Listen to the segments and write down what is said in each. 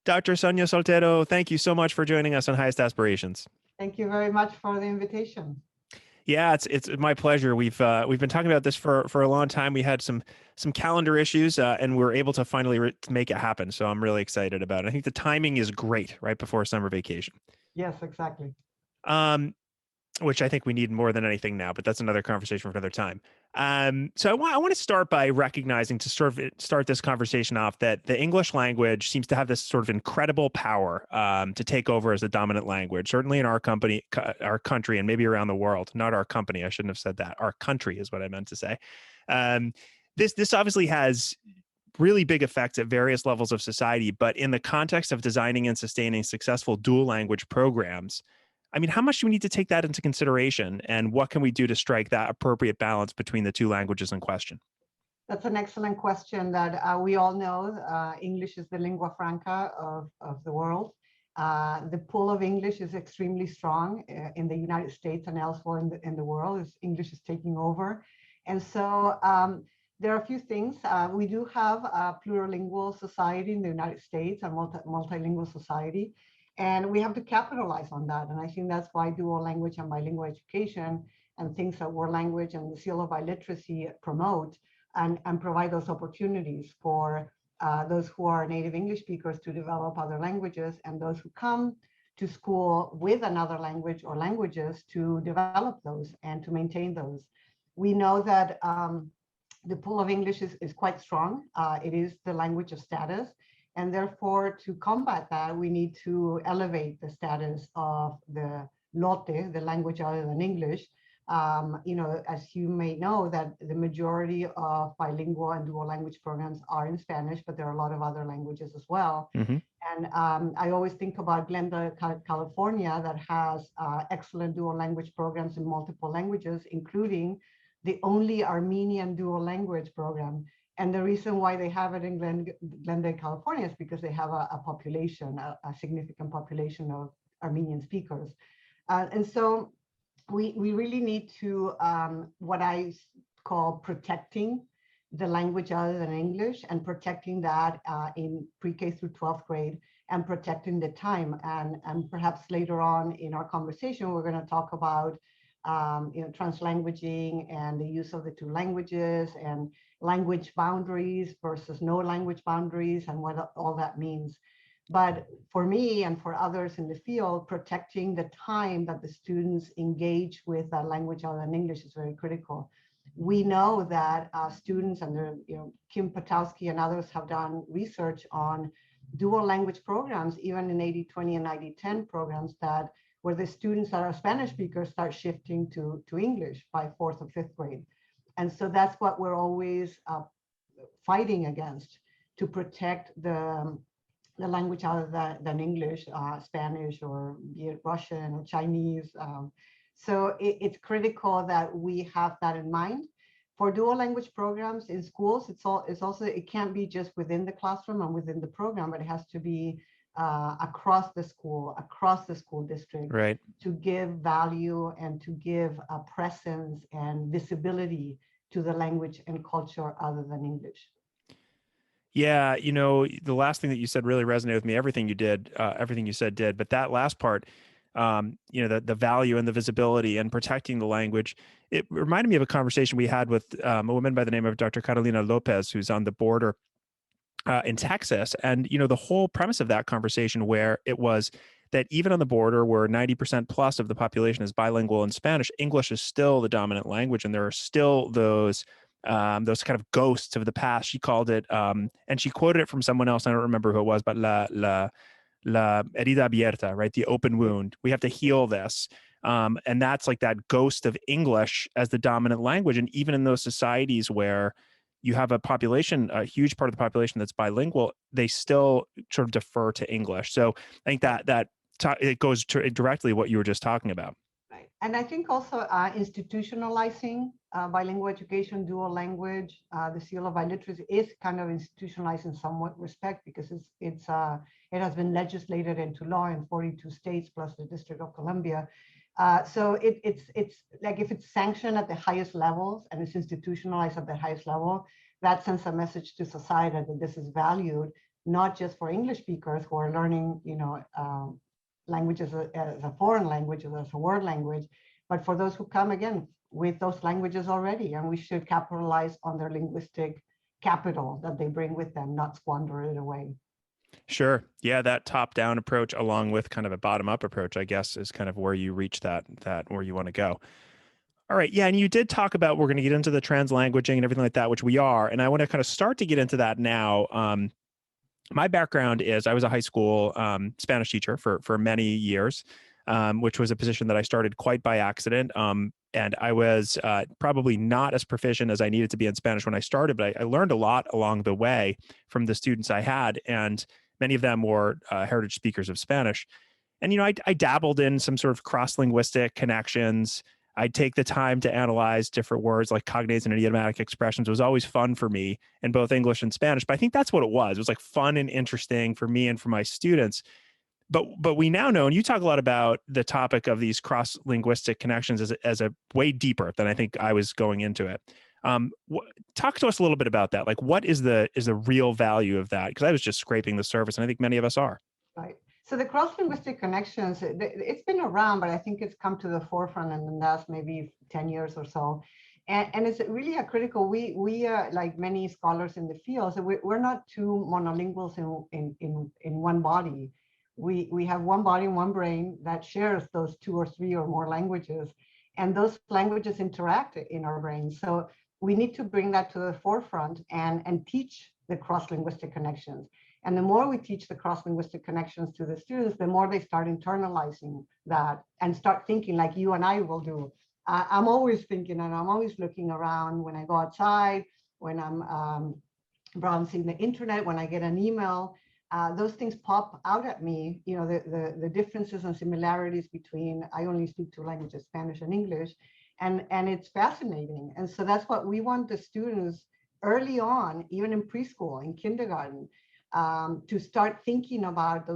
Dr. Sonia Soltero, thank you so much for joining us on Highest Aspirations. Thank you very much for the invitation. Yeah, it's my pleasure. We've been talking about this for a long time. We had some calendar issues, and we were able to finally make it happen. So I'm really excited about it. I think the timing is great, right before summer vacation. Yes, exactly. Um, which I think we need more than anything now, but that's another conversation for another time. So I want to start by recognizing, to sort of start this conversation off, that the English language seems to have this sort of incredible power to take over as the dominant language, certainly in our country, and maybe around the world. Not our company, I shouldn't have said that. Our country is what I meant to say. This obviously has really big effects at various levels of society, but in the context of designing and sustaining successful dual language programs, I mean, how much do we need to take that into consideration, and what can we do to strike that appropriate balance between the two languages in question? That's an excellent question that we all know. English is the lingua franca of the world. The pull of English is extremely strong in the United States and elsewhere in the world. English is taking over. And so there are a few things. We do have a plurilingual society in the United States, a multilingual society. And we have to capitalize on that. And I think that's why dual language and bilingual education and things that World Language and the Seal of Biliteracy promote and provide those opportunities for those who are native English speakers to develop other languages, and those who come to school with another language or languages to develop those and to maintain those. We know that the pull of English is quite strong. It is the language of status. And therefore, to combat that, we need to elevate the status of the lote, the language other than English. As you may know, that the majority of bilingual and dual language programs are in Spanish, but there are a lot of other languages as well. Mm-hmm. And I always think about Glendale, California, that has excellent dual language programs in multiple languages, including the only Armenian dual language program. And the reason why they have it in Glendale, California is because they have a population, a significant population of Armenian speakers. And so we really need to, what I call protecting the language other than English, and protecting that in pre-K through 12th grade, and protecting the time. And perhaps later on in our conversation, we're going to talk about translanguaging and the use of the two languages, and language boundaries versus no language boundaries, and what all that means. But for me and for others in the field, protecting the time that the students engage with that language other than English is very critical. We know that students, and Kim Patowski and others have done research on dual language programs, even in 80-20 and 90-10 programs, that where the students that are Spanish speakers start shifting to English by 4th or 5th grade. And so that's what we're always fighting against, to protect the language other than English, Spanish, or be it Russian or Chinese. So it's critical that we have that in mind. For dual language programs in schools, it can't be just within the classroom and within the program, but it has to be across the school district, right, to give value and to give a presence and visibility to the language and culture other than English. Yeah, the last thing that you said really resonated with me. Everything you said did, but that last part, the value and the visibility and protecting the language, it reminded me of a conversation we had with a woman by the name of Dr. Carolina Lopez, who's on the border in Texas. And, the whole premise of that conversation, where it was that even on the border, where 90% plus of the population is bilingual in Spanish, English is still the dominant language. And there are still those kind of ghosts of the past, she called it. And she quoted it from someone else. I don't remember who it was, but la herida abierta, right? The open wound. We have to heal this. And that's like that ghost of English as the dominant language. And even in those societies where you have a huge part of the population that's bilingual, they still sort of defer to English. So I think that it goes to directly what you were just talking about. Right. And I think also institutionalizing bilingual education, dual language, the Seal of Biliteracy is kind of institutionalized in somewhat respect, because it has been legislated into law in 42 states plus the District of Columbia. So it's like, if it's sanctioned at the highest levels and it's institutionalized at the highest level, that sends a message to society that this is valued, not just for English speakers who are learning, languages as a foreign language, as a word language, but for those who come again with those languages already. And we should capitalize on their linguistic capital that they bring with them, not squander it away. Sure. Yeah, that top-down approach along with kind of a bottom-up approach, I guess, is kind of where you reach that where you want to go. All right. Yeah. And you did talk about we're going to get into the translanguaging and everything like that, which we are. And I want to kind of start to get into that now. My background is I was a high school Spanish teacher for many years, which was a position that I started quite by accident. And I was probably not as proficient as I needed to be in Spanish when I started, but I learned a lot along the way from the students I had. And many of them were heritage speakers of Spanish. And, I dabbled in some sort of cross-linguistic connections. I'd take the time to analyze different words like cognates and idiomatic expressions. It was always fun for me in both English and Spanish. But I think that's what it was. It was like fun and interesting for me and for my students. But we now know, and you talk a lot about the topic of these cross-linguistic connections as a way deeper than I think I was going into it. Talk to us a little bit about that. Like, what is the real value of that? Because I was just scraping the surface, and I think many of us are. Right. So the cross-linguistic connections, it's been around, but I think it's come to the forefront in the last maybe 10 years or so. And it's really a critical, we like many scholars in the field, so we're not two monolinguals in one body. We have one body and one brain that shares those 2 or 3 or more languages, and those languages interact in our brains. So we need to bring that to the forefront and teach the cross-linguistic connections. And the more we teach the cross-linguistic connections to the students, the more they start internalizing that and start thinking like you and I will do. I'm always thinking and I'm always looking around when I go outside, when I'm browsing the internet, when I get an email, those things pop out at me, the differences and similarities between, I only speak 2 languages, Spanish and English, and it's fascinating. And so that's what we want the students early on, even in preschool, in kindergarten, to start thinking about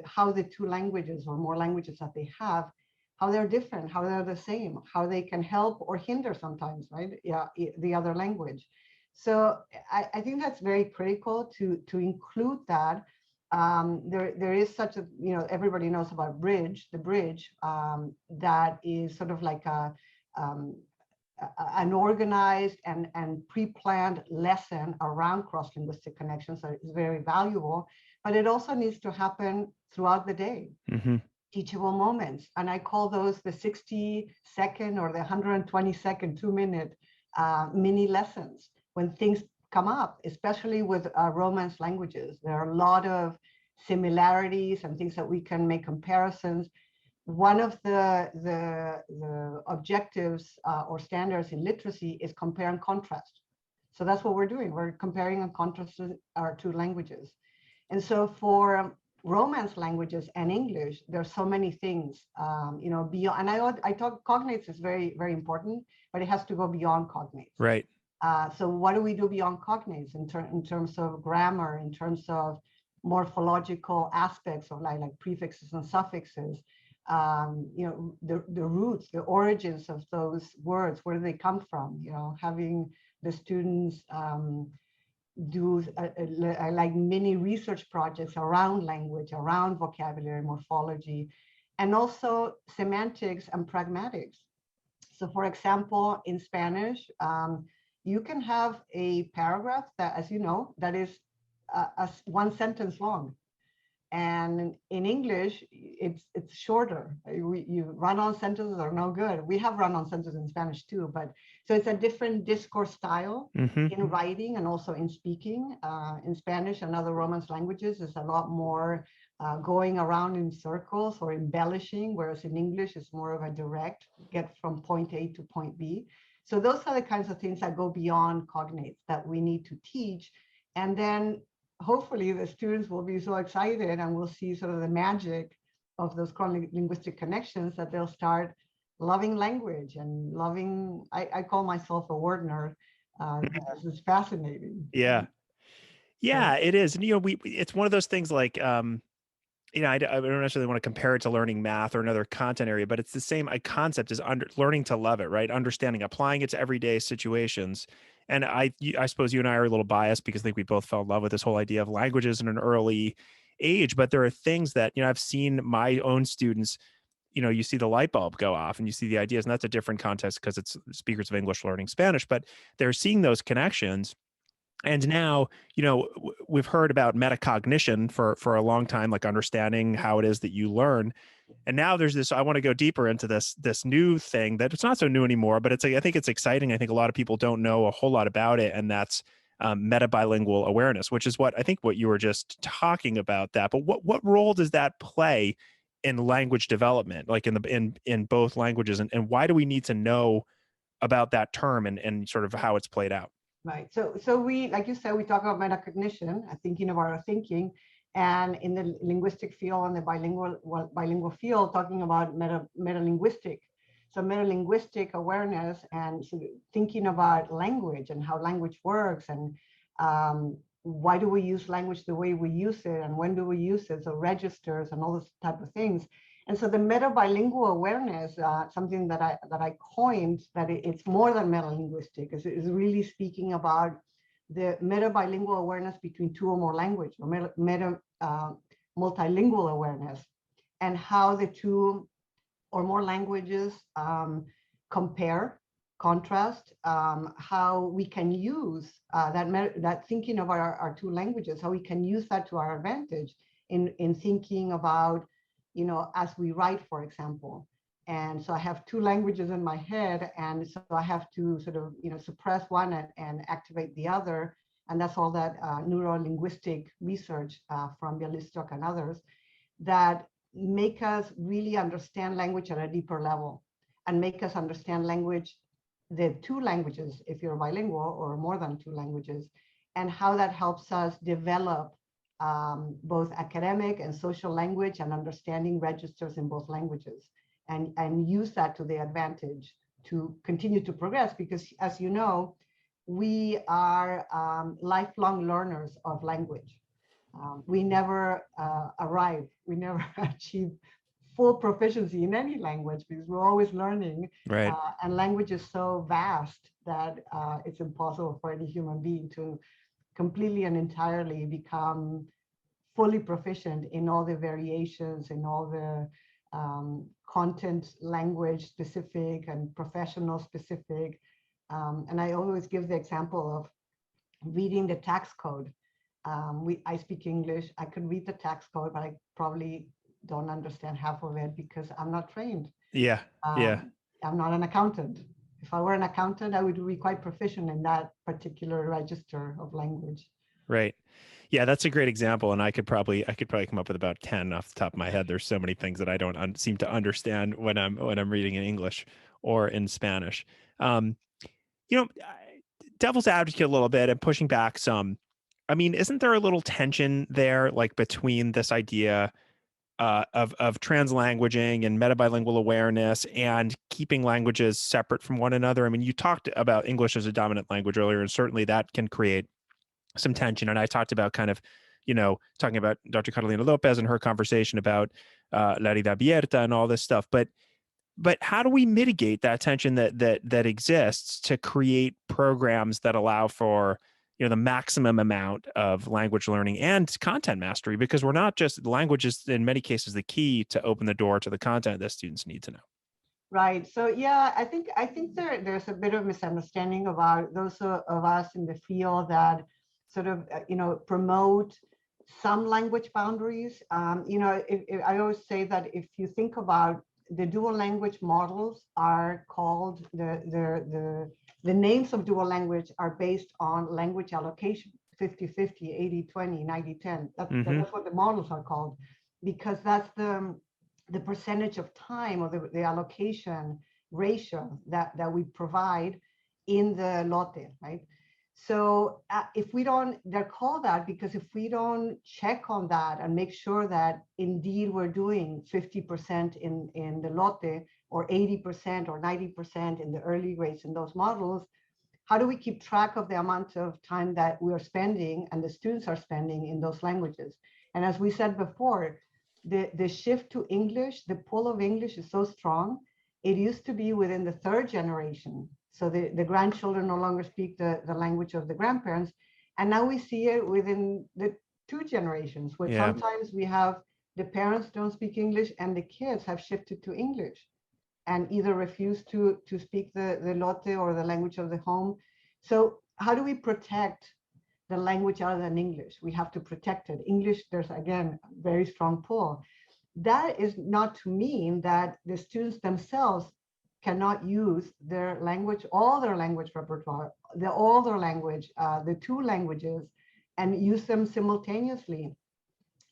how the 2 languages or more languages that they have, how they're different, how they're the same, how they can help or hinder sometimes, right? Yeah, the other language. So I think that's very critical to include that. There is such a, everybody knows about the bridge, that is sort of like an organized and pre-planned lesson around cross-linguistic connections that is very valuable, but it also needs to happen throughout the day. Mm-hmm. Teachable moments. And I call those the 60-second or the 120-second, 2-minute mini lessons when things come up, especially with Romance languages. There are a lot of similarities and things that we can make comparisons. One of the objectives or standards in literacy is compare and contrast. So that's what we're doing. We're comparing and contrasting our 2 languages. And so for Romance languages and English, there's so many things, beyond, and I talk cognates is very, very important, but it has to go beyond cognates. Right. So what do we do beyond cognates in terms of grammar, in terms of morphological aspects of like prefixes and suffixes? The roots, the origins of those words, where do they come from? Having the students do like mini research projects around language, around vocabulary, morphology, and also semantics and pragmatics. So for example, in Spanish, you can have a paragraph that, as you know, that is 1 sentence long. And in English, it's shorter. You run-on sentences are no good. We have run-on sentences in Spanish too, but so it's a different discourse style. Mm-hmm. In writing and also in speaking. In Spanish and other Romance languages, is a lot more going around in circles or embellishing, whereas in English, it's more of a direct get from point A to point B. So those are the kinds of things that go beyond cognates that we need to teach. And then hopefully the students will be so excited and we'll see sort of the magic of those cross-linguistic connections that they'll start loving language and loving, I call myself a word nerd. This is fascinating. Yeah. Yeah, it is. And, it's one of those things like, I don't necessarily want to compare it to learning math or another content area, but it's the same concept as learning to love it, right? Understanding, applying it to everyday situations And I suppose you and I are a little biased because I think we both fell in love with this whole idea of languages in an early age. But there are things that, I've seen my own students, you see the light bulb go off and you see the ideas, and that's a different context because it's speakers of English learning Spanish, but they're seeing those connections. And now, we've heard about metacognition for a long time, like understanding how it is that you learn. And now there's this, I want to go deeper into this new thing that it's not so new anymore, but I think it's exciting. I think a lot of people don't know a whole lot about it. And that's metabilingual awareness, which is what you were just talking about that. But what role does that play in language development, like in both languages? And why do we need to know about that term and sort of how it's played out? Right. So we, like you said, we talk about metacognition, thinking about our thinking, and in the linguistic field and the bilingual field, talking about metalinguistic. So metalinguistic awareness and so thinking about language and how language works, and why do we use language the way we use it, and when do we use it? So registers and all those type of things. And so the metabilingual awareness, something that I coined, that it's more than metalinguistic, is really speaking about the metabilingual awareness between two or more languages, or multilingual awareness, and how the two or more languages compare, contrast, how we can use that thinking of our two languages, how we can use that to our advantage in thinking about, as we write, for example. And so I have two languages in my head, and so I have to sort of, suppress one and activate the other. And that's all that neuro-linguistic research from Bialystok and others that make us really understand language at a deeper level, and make us understand language, the two languages, if you're bilingual, or more than two languages, and how that helps us develop both academic and social language and understanding registers in both languages, and use that to the advantage to continue to progress. Because as you know, we are lifelong learners of language. We never arrive, we never achieve full proficiency in any language, because we're always learning. Right. And language is so vast that it's impossible for any human being to completely and entirely become fully proficient in all the variations, in all the content, language specific and professional specific. And I always give the example of reading the tax code. I speak English, I could read the tax code, but I probably don't understand half of it because I'm not trained. Yeah. Yeah. I'm not an accountant. If I were an accountant, I would be quite proficient in that particular register of language. Right. Yeah, that's a great example, and I could probably come up with about 10 off the top of my head. There's so many things that I don't seem to understand when I'm reading in English or in Spanish. You know, devil's advocate a little bit and pushing back some. I mean, isn't there a little tension there, like between this idea of translanguaging and metabilingual awareness and keeping languages separate from one another? I mean, you talked about English as a dominant language earlier, and certainly that can create some tension. And I talked about kind of, talking about Dr. Catalina Lopez and her conversation about La Vida Abierta and all this stuff. But how do we mitigate that tension that exists to create programs that allow for, the maximum amount of language learning and content mastery? Because we're not just, language is in many cases the key to open the door to the content that students need to know. Right. So yeah, I think there's a bit of misunderstanding about those of us in the field that sort of promote some language boundaries. I always say that if you think about the dual language models are called the names of dual language are based on language allocation, 50-50, 80-20, 90-10. That's what the models are called, because that's the percentage of time, or the allocation ratio that we provide in the lote, right? So if we don't, they're called that because if we don't check on that and make sure that indeed we're doing 50% in the lote, or 80% or 90% in the early grades in those models, how do we keep track of the amount of time that we are spending and the students are spending in those languages? And as we said before, the shift to English, the pull of English is so strong. It used to be within the third generation. So the grandchildren no longer speak the language of the grandparents. And now we see it within the two generations, where Yeah. sometimes we have the parents don't speak English and the kids have shifted to English and either refuse to speak the lote or the language of the home. So how do we protect the language other than English? We have to protect it. English, there's again, a very strong pull. That is not to mean that the students themselves cannot use their language, all their language repertoire, all their language, the two languages, and use them simultaneously.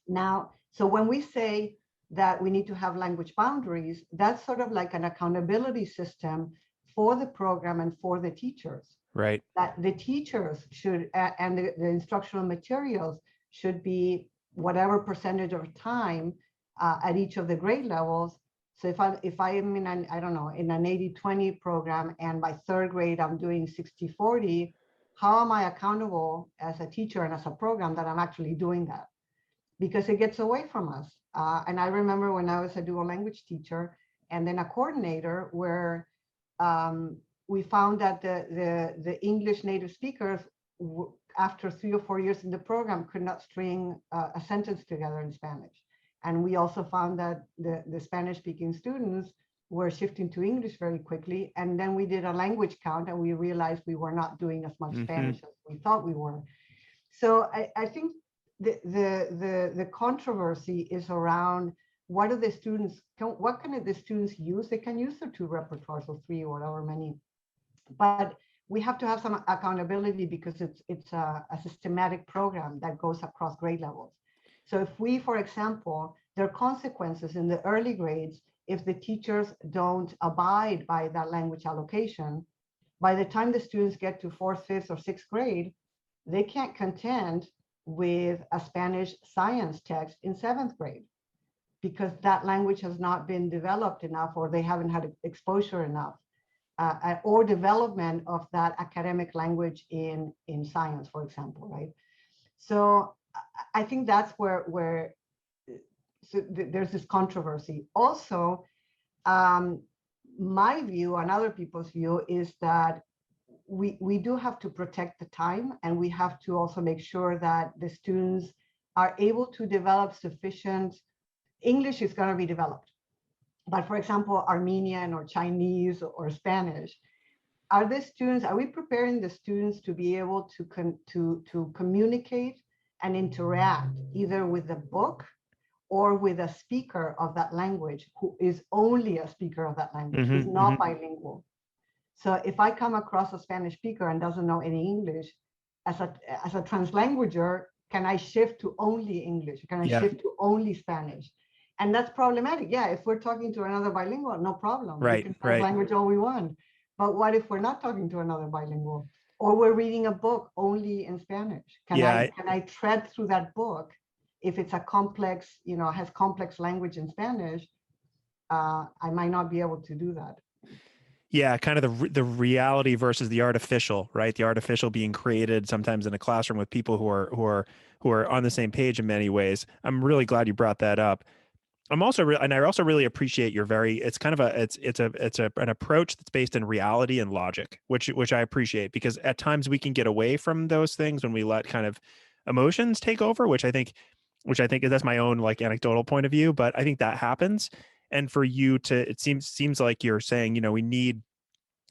Now, so when we say that we need to have language boundaries, that's sort of like an accountability system for the program and for the teachers. Right. That the teachers should, and the instructional materials should be whatever percentage of time at each of the grade levels. So if I am in an, I don't know, in an 80-20 program, and by third grade I'm doing 60-40, how am I accountable as a teacher and as a program that I'm actually doing that? Because it gets away from us. And I remember when I was a dual language teacher and then a coordinator, where we found that the English native speakers, after 3 or 4 years in the program, could not string a sentence together in Spanish. And we also found that the Spanish-speaking students were shifting to English very quickly. And then we did a language count, and we realized we were not doing as much Spanish as we thought we were. So I think the controversy is around what are the students, what can the students use? They can use their two repertoires or three or however many, but we have to have some accountability because it's a systematic program that goes across grade levels. So if we, for example, there are consequences in the early grades if the teachers don't abide by that language allocation. By the time the students get to 4th, 5th, or 6th grade, they can't contend with a Spanish science text in 7th grade because that language has not been developed enough, or they haven't had exposure enough, or development of that academic language in science, for example, right? So I think that's where there's this controversy. Also, my view and other people's view is that we do have to protect the time, and we have to also make sure that the students are able to develop sufficient English. Is going to be developed, but for example, Armenian or Chinese or Spanish, are we preparing the students to be able to communicate and interact either with the book or with a speaker of that language who is only a speaker of that language, who's not bilingual? So if I come across a Spanish speaker and doesn't know any English, as a translanguager, can I shift to only English? Can I shift to only Spanish? And that's problematic. Yeah, if we're talking to another bilingual, no problem. Right, we can translanguage all we want. But what if we're not talking to another bilingual, or we're reading a book only in Spanish? Can I tread through that book if it's a complex, has complex language in Spanish? I might not be able to do that. Yeah, kind of the reality versus the artificial, right? The artificial being created sometimes in a classroom with people who are on the same page in many ways. I'm really glad you brought that up. I'm also and I also really appreciate your it's kind of an approach that's based in reality and logic, which I appreciate, because at times we can get away from those things when we let kind of emotions take over, which I think that's my own like anecdotal point of view, but I think that happens. And for you it seems like you're saying, we need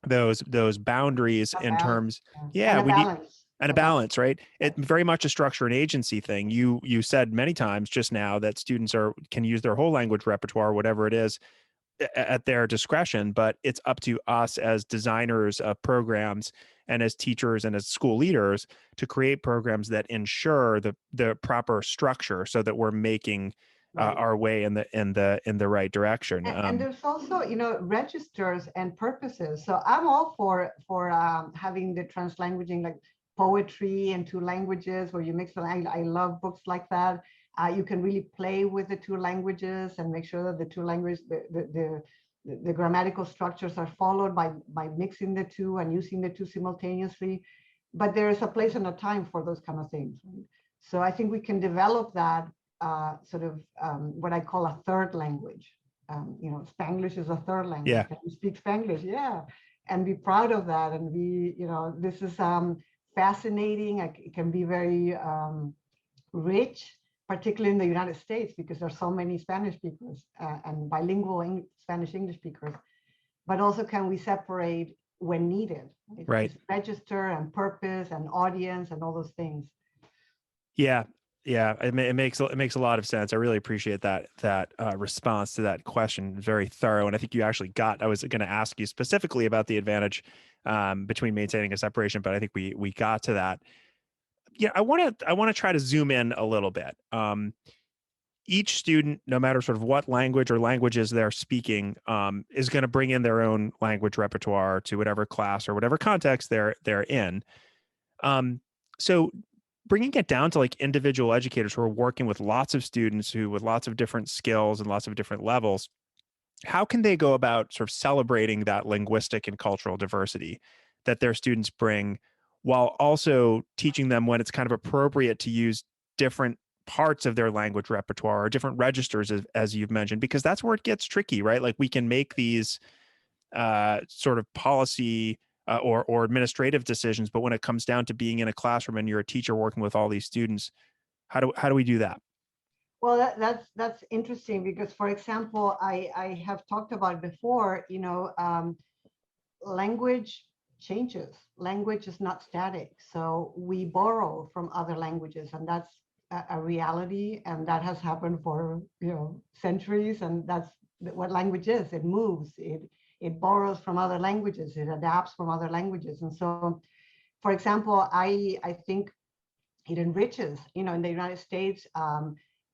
those boundaries in terms, and a balance. And a balance, right? It's very much a structure and agency thing. You said many times just now that students can use their whole language repertoire, whatever it is, at their discretion, but it's up to us as designers of programs and as teachers and as school leaders to create programs that ensure the proper structure so that we're making our way in the right direction. And there's also, registers and purposes. So I'm all for having the translanguaging, like poetry in two languages where you mix the language. I love books like that. You can really play with the two languages and make sure that the two languages, the grammatical structures are followed by mixing the two and using the two simultaneously. But there is a place and a time for those kind of things. Right? So I think we can develop that what I call a third language. Spanglish is a third language. Yeah. Can you speak Spanglish? Yeah. and be proud of that, and be, this is fascinating. It can be very rich, particularly in the United States, because there's so many Spanish speakers and bilingual Spanish English speakers. But also, can we separate when needed? Right. Just register and purpose and audience and all those things. Yeah. Yeah. It makes a lot of sense. I really appreciate that response to that question. Very thorough. And I think you actually I was going to ask you specifically about the advantage between maintaining a separation, but I think we got to that. Yeah. I want to try to zoom in a little bit. Each student, no matter sort of what language or languages they're speaking, is going to bring in their own language repertoire to whatever class or whatever context they're in. So bringing it down to like individual educators who are working with lots of students with lots of different skills and lots of different levels, how can they go about sort of celebrating that linguistic and cultural diversity that their students bring, while also teaching them when it's kind of appropriate to use different parts of their language repertoire or different registers, as you've mentioned, because that's where it gets tricky, right? Like we can make these sort of policy or administrative decisions, but when it comes down to being in a classroom and you're a teacher working with all these students, how do we do that? Well, that's interesting, because, for example, I have talked about before, language changes. Language is not static. So we borrow from other languages, and that's a reality, and that has happened for centuries, and that's what language is. It moves, it borrows from other languages, it adapts from other languages. And so, for example, I think it enriches, in the United States,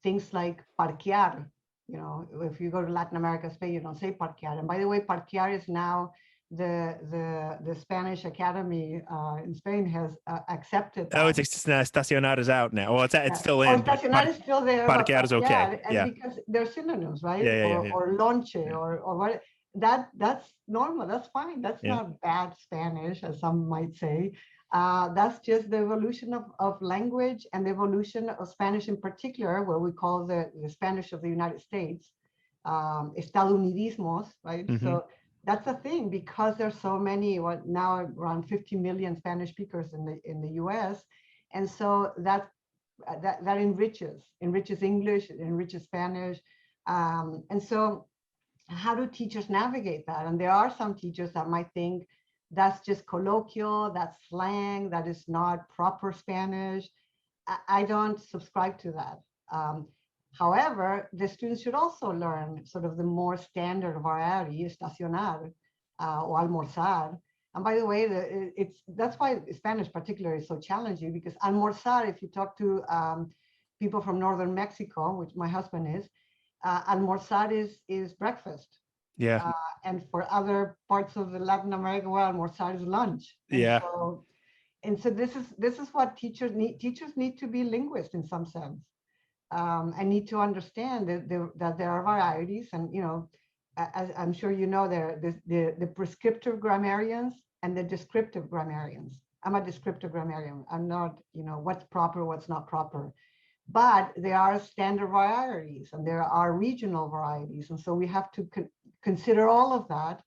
things like parquear. If you go to Latin America, Spain, you don't say parquear. And by the way, parquear is now the Spanish Academy in Spain has accepted that. Oh, it's estacionar is out now. Well, it's still Or in, but estacionar is still there, but parquear is okay. and Yeah. because they're synonyms, right? Yeah. Or lonche, Yeah. or what? That's normal. That's fine. That's Yeah. not bad Spanish, as some might say. That's just the evolution of language, and the evolution of Spanish in particular, where we call the Spanish of the United States, estadounidismos, right? Mm-hmm. So that's a thing, because there's so many, now around 50 million Spanish speakers in the US. And so that enriches English, it enriches Spanish. And so how do teachers navigate that? And there are some teachers that might think that's just colloquial, that's slang, that is not proper Spanish. I don't subscribe to that. However, the students should also learn sort of the more standard variety, estacionar or almorzar. And by the way, that's why Spanish particularly is so challenging, because almorzar, if you talk to people from northern Mexico, which my husband is, almorzar is breakfast. Yeah. And for other parts of the Latin America, well, almorzar is lunch. Yeah. And so this is what teachers need. Teachers need to be linguists in some sense. I need to understand that there are varieties, and as I'm sure the prescriptive grammarians and the descriptive grammarians. I'm a descriptive grammarian. I'm not, what's proper, what's not proper. But there are standard varieties and there are regional varieties, and so we have to consider all of that.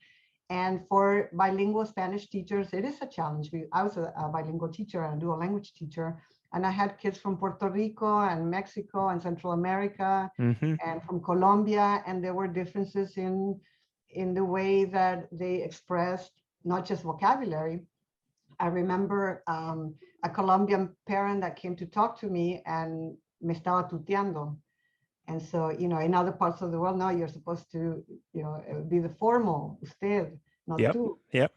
And for bilingual Spanish teachers, it is a challenge. I was a bilingual teacher and a dual language teacher. And I had kids from Puerto Rico and Mexico and Central America, mm-hmm. and from Colombia. And there were differences in the way that they expressed not just vocabulary. I remember a Colombian parent that came to talk to me and me estaba tuteando. And so, in other parts of the world, now you're supposed to, be the formal, usted, not tú. Yep.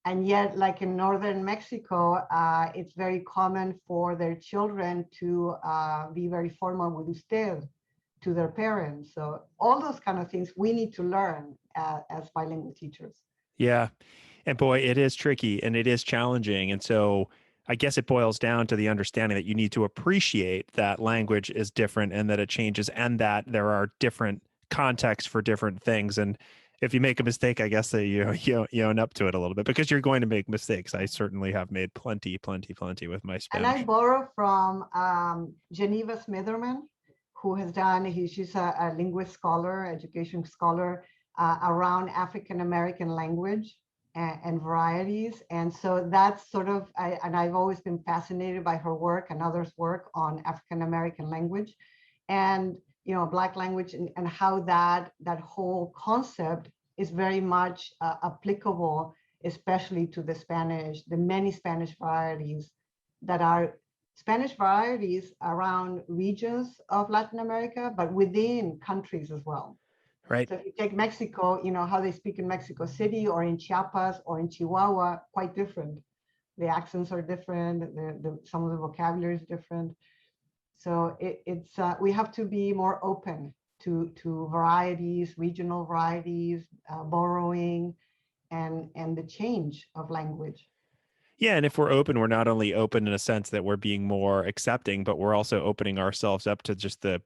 And yet, like in northern Mexico, it's very common for their children to be very formal with usted to their parents. So all those kind of things we need to learn as bilingual teachers. Yeah. And boy, it is tricky and it is challenging. And so I guess it boils down to the understanding that you need to appreciate that language is different and that it changes and that there are different contexts for different things. And if you make a mistake, I guess that you own up to it a little bit, because you're going to make mistakes. I certainly have made plenty with my Spanish. And I borrow from Geneva Smitherman, who has done, she's a linguist scholar, education scholar around African American language. and varieties. And so that's sort of, and I've always been fascinated by her work and others' work on African American language and, you know, Black language, and how that whole concept is very much applicable, especially to the many Spanish varieties that are Spanish varieties around regions of Latin America, but within countries as well. Right. So if you take Mexico, you know, how they speak in Mexico City or in Chiapas or in Chihuahua, quite different. The accents are different, some of the vocabulary is different. So we have to be more open to varieties, regional varieties, borrowing, and the change of language. Yeah, and if we're open, we're not only open in a sense that we're being more accepting, but we're also opening ourselves up to just the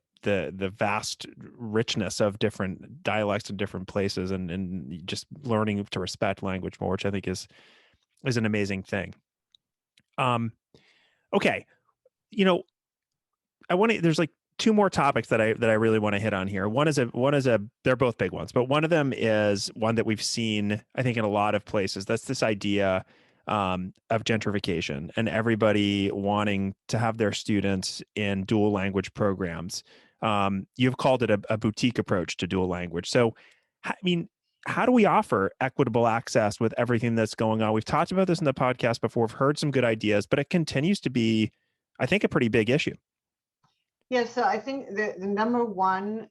vast richness of different dialects in different places, and just learning to respect language more, which I think is an amazing thing. Okay, you know, there's like two more topics that I really want to hit on here. One is a they're both big ones, but one of them is one that we've seen, I think, in a lot of places. That's this idea of gentrification and everybody wanting to have their students in dual language programs. You've called it a boutique approach to dual language. So, I mean, how do we offer equitable access with everything that's going on? We've talked about this in the podcast before. We've heard some good ideas, but it continues to be, I think, a pretty big issue. Yeah, so I think the number one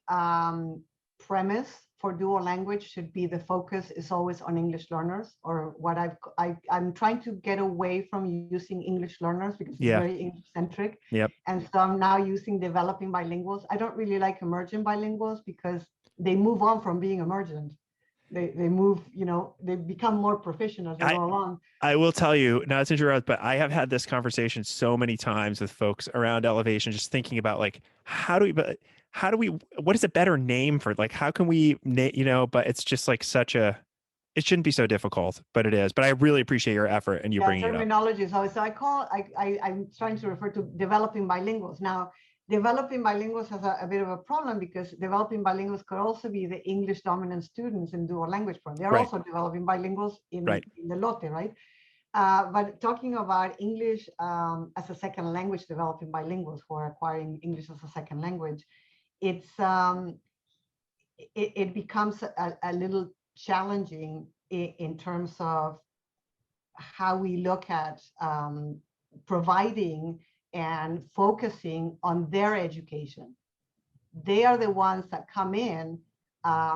premise for dual language should be the focus is always on English learners, or what I'm trying to get away from using English learners because it's very English centric. Yep. And so I'm now using developing bilinguals. I don't really like emergent bilinguals because they move on from being emergent. They move, you know, they become more proficient as they go along. I will tell you, not to interrupt, but I have had this conversation so many times with folks around elevation, just thinking about like, what is a better name for, like, how can we, you know, but it's just like it shouldn't be so difficult, but it is. But I really appreciate your effort and you bringing it up. Terminology is always, so I'm trying to refer to developing bilinguals. Now, developing bilinguals has a bit of a problem because developing bilinguals could also be the English dominant students in dual language program. They're also developing bilinguals in the LOTE, right? But talking about English as a second language, developing bilinguals who are acquiring English as a second language, it becomes a little challenging in terms of how we look at providing and focusing on their education. They are the ones that come in,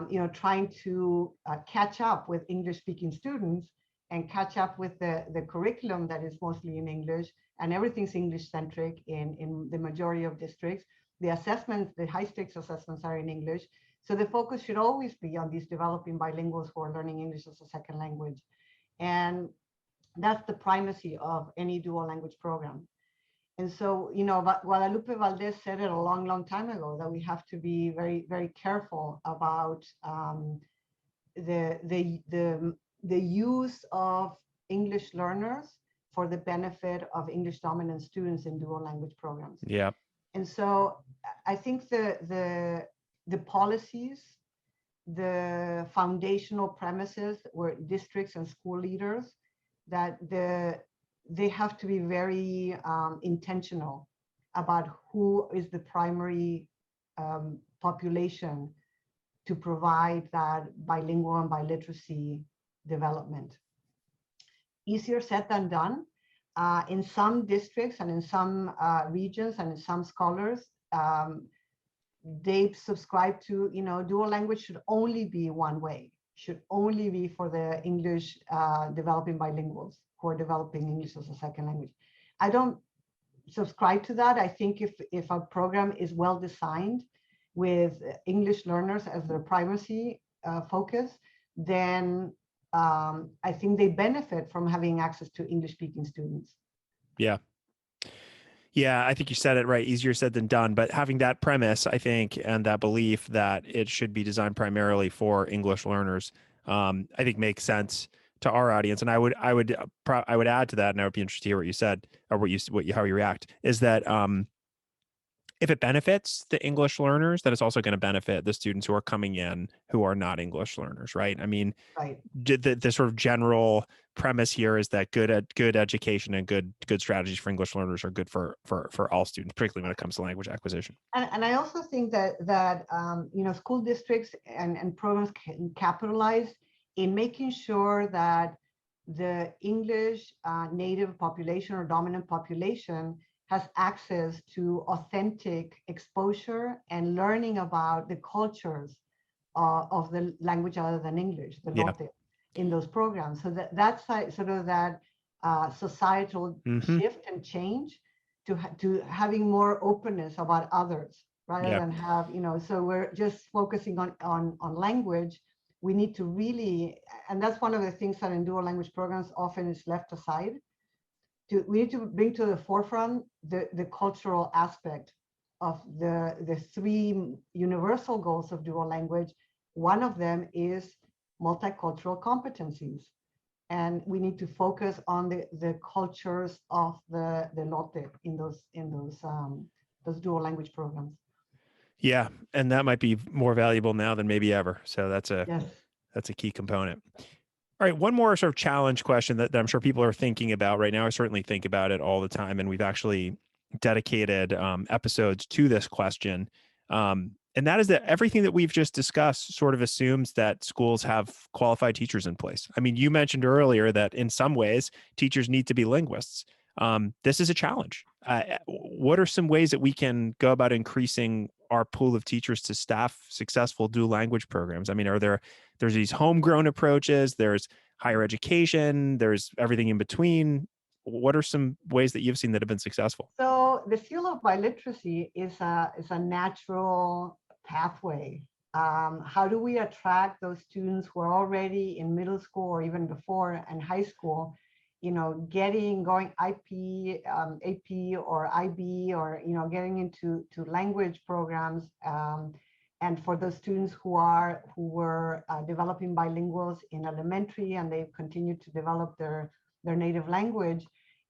you know, trying to catch up with English-speaking students and catch up with the curriculum that is mostly in English, and everything's English-centric in the majority of districts. The assessments, the high-stakes assessments are in English. So the focus should always be on these developing bilinguals who are learning English as a second language. And that's the primacy of any dual language program. And so, you know, Guadalupe Valdez said it a long, long time ago that we have to be very, very careful about the use of English learners for the benefit of English dominant students in dual language programs. Yeah. And so I think the policies, the foundational premises were districts and school leaders, that they have to be very intentional about who is the primary population to provide that bilingual and biliteracy development. Easier said than done. In some districts and in some regions and in some scholars, they subscribe to, you know, dual language should only be one way, should only be for the English developing bilinguals who are developing English as a second language. I don't subscribe to that. I think if a program is well designed with English learners as their primacy focus, then I think they benefit from having access to English-speaking students. Yeah. Yeah, I think you said it right. Easier said than done. But having that premise, I think, and that belief that it should be designed primarily for English learners, I think makes sense to our audience. And I would add to that, and I would be interested to hear what you said, or how you react. Is that if it benefits the English learners, then it's also going to benefit the students who are coming in who are not English learners, right? I mean, Right. the sort of general premise here is that good education and good strategies for English learners are good for all students, particularly when it comes to language acquisition. And I also think that school districts and programs can capitalize in making sure that the English native population or dominant population has access to authentic exposure and learning about the cultures of the language other than English, the Yeah. Lotte, in those programs. So that's sort of that societal Mm-hmm. shift and change to having more openness about others rather Yeah. than have, so we're just focusing on language. We need to really, and that's one of the things that in dual language programs often is left aside. We need to bring to the forefront the cultural aspect of the three universal goals of dual language. One of them is multicultural competencies. And we need to focus on the cultures of the Lotte in those dual language programs. Yeah. And that might be more valuable now than maybe ever. So that's Yes. a key component. All right, one more sort of challenge question that I'm sure people are thinking about right now. I certainly think about it all the time, and we've actually dedicated episodes to this question. And that is that everything that we've just discussed sort of assumes that schools have qualified teachers in place. I mean, you mentioned earlier that in some ways, teachers need to be linguists. This is a challenge. What are some ways that we can go about increasing our pool of teachers to staff successful dual language programs? I mean, there's these homegrown approaches, there's higher education, there's everything in between. What are some ways that you've seen that have been successful? So the seal of biliteracy is a natural pathway. How do we attract those students who are already in middle school or even before and high school, going IP, AP or IB, or getting into language programs, and for those students who were developing bilinguals in elementary and they've continued to develop their native language,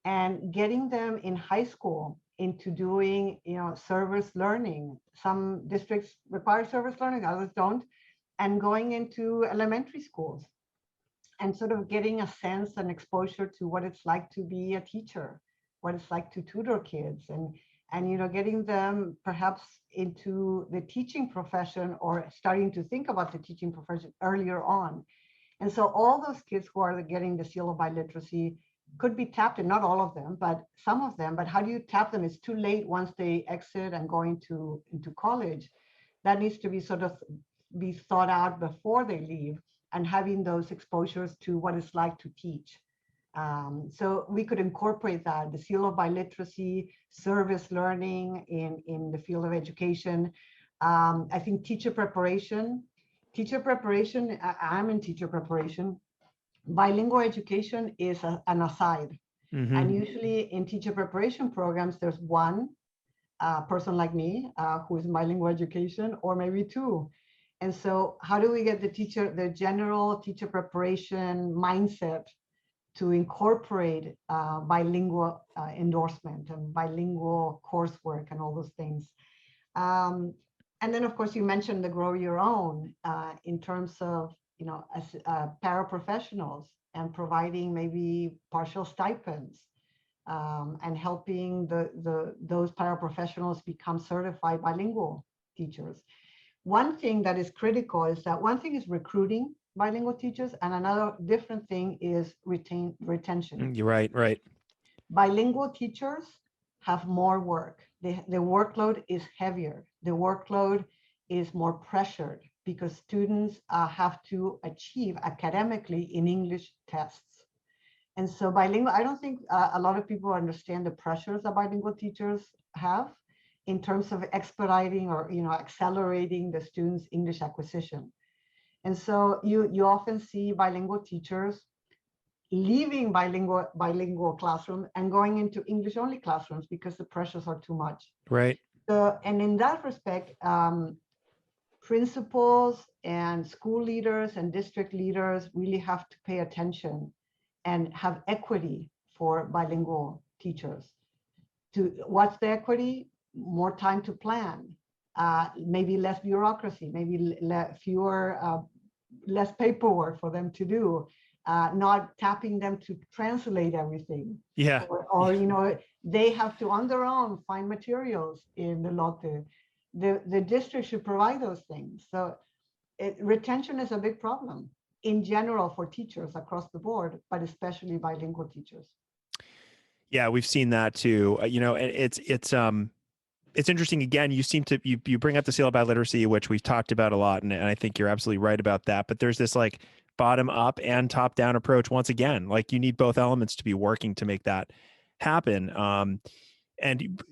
and getting them in high school into doing service learning. Some districts require service learning, others don't, and going into elementary schools and sort of getting a sense and exposure to what it's like to be a teacher, what it's like to tutor kids, and getting them perhaps into the teaching profession or starting to think about the teaching profession earlier on. And so all those kids who are getting the seal of biliteracy could be tapped, and not all of them, but some of them. But how do you tap them? It's too late once they exit and go into college. That needs to be sort of be thought out before they leave, and having those exposures to what it's like to teach. So we could incorporate that, the seal of biliteracy, service learning in the field of education. I think teacher preparation, I'm in teacher preparation. Bilingual education is an aside. Mm-hmm. And usually in teacher preparation programs, there's one person like me who is in bilingual education, or maybe two. And so how do we get the general teacher preparation mindset to incorporate bilingual endorsement and bilingual coursework and all those things? And then, of course, you mentioned the grow your own in terms of, as paraprofessionals, and providing maybe partial stipends and helping those paraprofessionals become certified bilingual teachers. One thing that is critical is that one thing is recruiting bilingual teachers, and another different thing is retention. You're right, right. Bilingual teachers have more work. The workload is heavier. The workload is more pressured because students have to achieve academically in English tests. And so bilingual, I don't think a lot of people understand the pressures that bilingual teachers have in terms of expediting or accelerating the students' English acquisition. And so you often see bilingual teachers leaving bilingual classroom and going into English only classrooms because the pressures are too much. Right. And in that respect, principals and school leaders and district leaders really have to pay attention and have equity for bilingual teachers. What's the equity? more time to plan, maybe less bureaucracy, maybe less paperwork for them to do, not tapping them to translate everything. Yeah. Or they have to on their own find materials in the Lotte. The district should provide those things. So retention is a big problem in general for teachers across the board, but especially bilingual teachers. Yeah, we've seen that too. It's interesting. Again, you bring up the seal of biliteracy, which we've talked about a lot, and I think you're absolutely right about that. But there's this like bottom up and top down approach. Once again, like you need both elements to be working to make that happen. And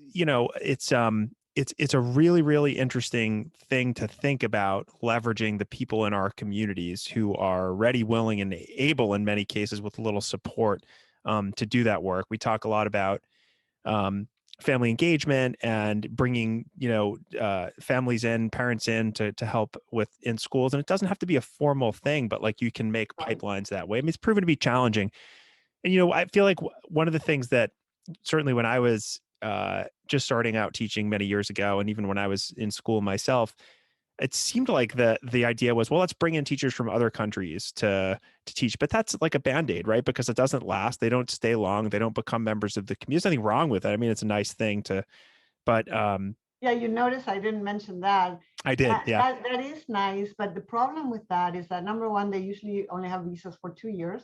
it's a really, really interesting thing to think about, leveraging the people in our communities who are ready, willing, and able in many cases with a little support to do that work. We talk a lot about family engagement and bringing families in, parents in to help with in schools, and it doesn't have to be a formal thing, but like you can make pipelines that way. I mean, it's proven to be challenging. And I feel like one of the things that certainly when I was just starting out teaching many years ago, and even when I was in school myself, it seemed like the idea was, well, let's bring in teachers from other countries to teach, but that's like a band-aid, right? Because it doesn't last. They don't stay long. They don't become members of the community. There's nothing wrong with it. I mean, it's a nice thing but yeah, you notice I didn't mention that. I did. Yeah. That is nice, but the problem with that is that number one, they usually only have visas for 2 years.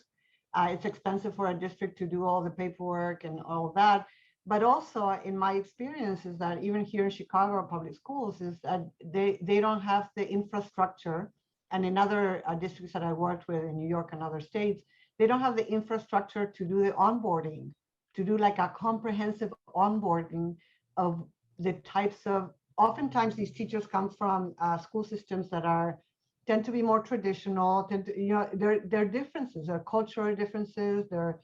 It's expensive for a district to do all the paperwork and all of that. But also, in my experience, is that even here in Chicago public schools, is that they don't have the infrastructure, and in other districts that I worked with in New York and other states, they don't have the infrastructure to do the onboarding, to do like a comprehensive onboarding of the types of. Oftentimes, these teachers come from school systems that tend to be more traditional. There are differences, there are cultural differences, there are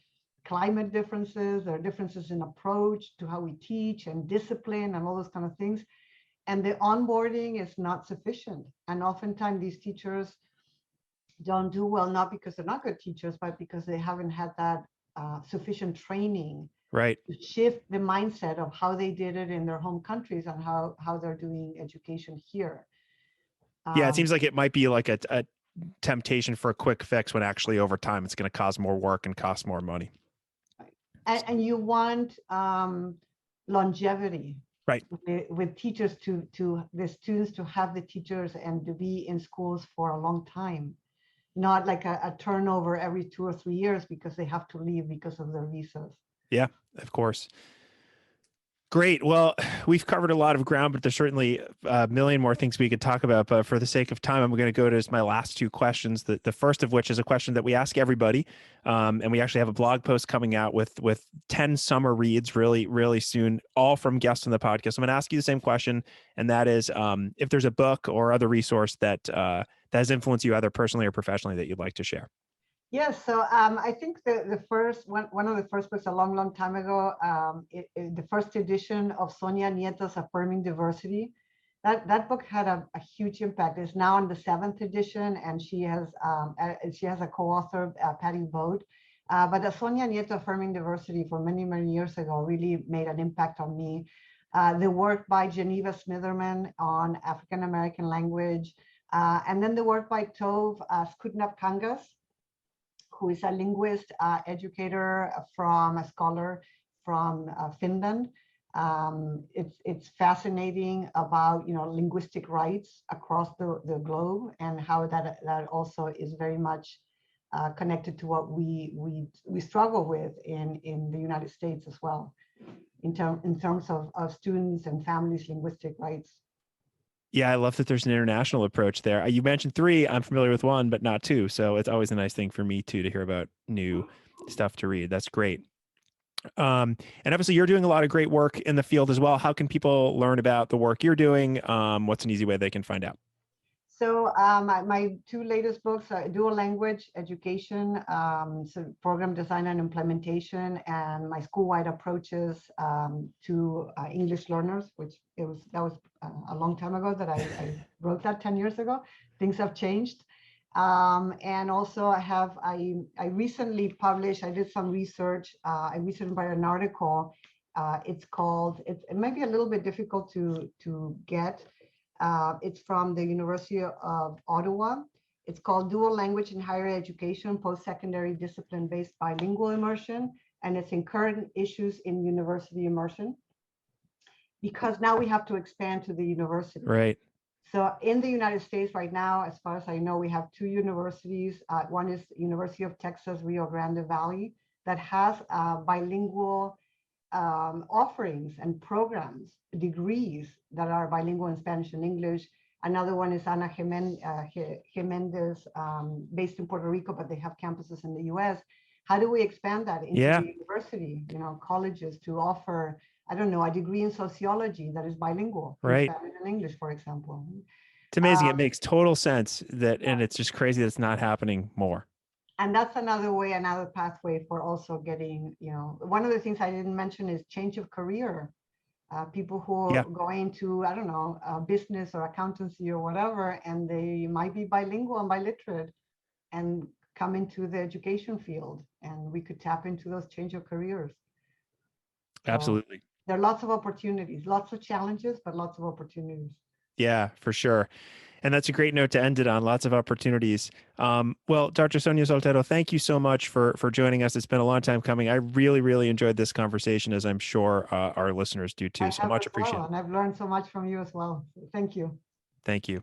climate differences, there are differences in approach to how we teach and discipline and all those kind of things. And the onboarding is not sufficient. And oftentimes these teachers don't do well, not because they're not good teachers, but because they haven't had that sufficient training Right. to shift the mindset of how they did it in their home countries and how they're doing education here. Yeah, it seems like it might be like a temptation for a quick fix when actually over time it's going to cause more work and cost more money. And you want longevity, right? With teachers to the students to have the teachers and to be in schools for a long time, not like a turnover every 2 or 3 years because they have to leave because of their visas. Yeah, of course. Great. Well, we've covered a lot of ground, but there's certainly a million more things we could talk about. But for the sake of time, I'm going to go to my last two questions. The first of which is a question that we ask everybody. And we actually have a blog post coming out with 10 summer reads really, really soon, all from guests on the podcast. I'm going to ask you the same question. And that is if there's a book or other resource that has influenced you either personally or professionally that you'd like to share. Yes, so I think the first one of the first books a long time ago, the first edition of Sonia Nieto's Affirming Diversity, that book had a huge impact. It's now in the 7th edition, and she has a co-author, Patty Vogt. But the Sonia Nieto Affirming Diversity for many years ago really made an impact on me. The work by Geneva Smitherman on African American language, and then the work by Tove Skutnap-Kangas, who is a linguist, educator, a scholar from Finland. It's fascinating about linguistic rights across the globe, and how that also is very much connected to what we struggle with in the United States as well, in terms of students and families' linguistic rights. Yeah, I love that there's an international approach there. You mentioned 3. I'm familiar with 1, but not 2. So it's always a nice thing for me too to hear about new stuff to read. That's great. And obviously you're doing a lot of great work in the field as well. How can people learn about the work you're doing? What's an easy way they can find out? So my 2 latest books are Dual Language Education, so program design and implementation, and my school-wide approaches to English learners, which that was a long time ago that I wrote that 10 years ago. Things have changed. And also I recently published, I did some research, I recently wrote an article It's called, it might be a little bit difficult to get. It's from the University of Ottawa. It's called Dual Language in Higher Education, Post-Secondary Discipline-Based Bilingual Immersion, and it's in current issues in university immersion, because now we have to expand to the university. Right. So in the United States right now, as far as I know, we have two universities. One is University of Texas, Rio Grande Valley, that has bilingual offerings and programs, degrees that are bilingual in Spanish and English. Another one is Ana Jimenez, based in Puerto Rico, but they have campuses in the US. How do we expand that into Yeah. the university, colleges, to offer, I don't know, a degree in sociology that is bilingual in Right. Spanish and English, for example? It's amazing. It makes total sense that, and it's just crazy that it's not happening more. And that's another way, another pathway for also getting, one of the things I didn't mention is change of career. People who Yeah. go into, I don't know, business or accountancy or whatever, and they might be bilingual and biliterate and come into the education field, and we could tap into those change of careers. So Absolutely. there are lots of opportunities, lots of challenges, but lots of opportunities. Yeah, for sure. And that's a great note to end it on. Lots of opportunities. Well, Dr. Sonia Soltero, thank you so much for joining us. It's been a long time coming. I really, really enjoyed this conversation, as I'm sure our listeners do too. So much appreciated. And I've learned so much from you as well. Thank you. Thank you.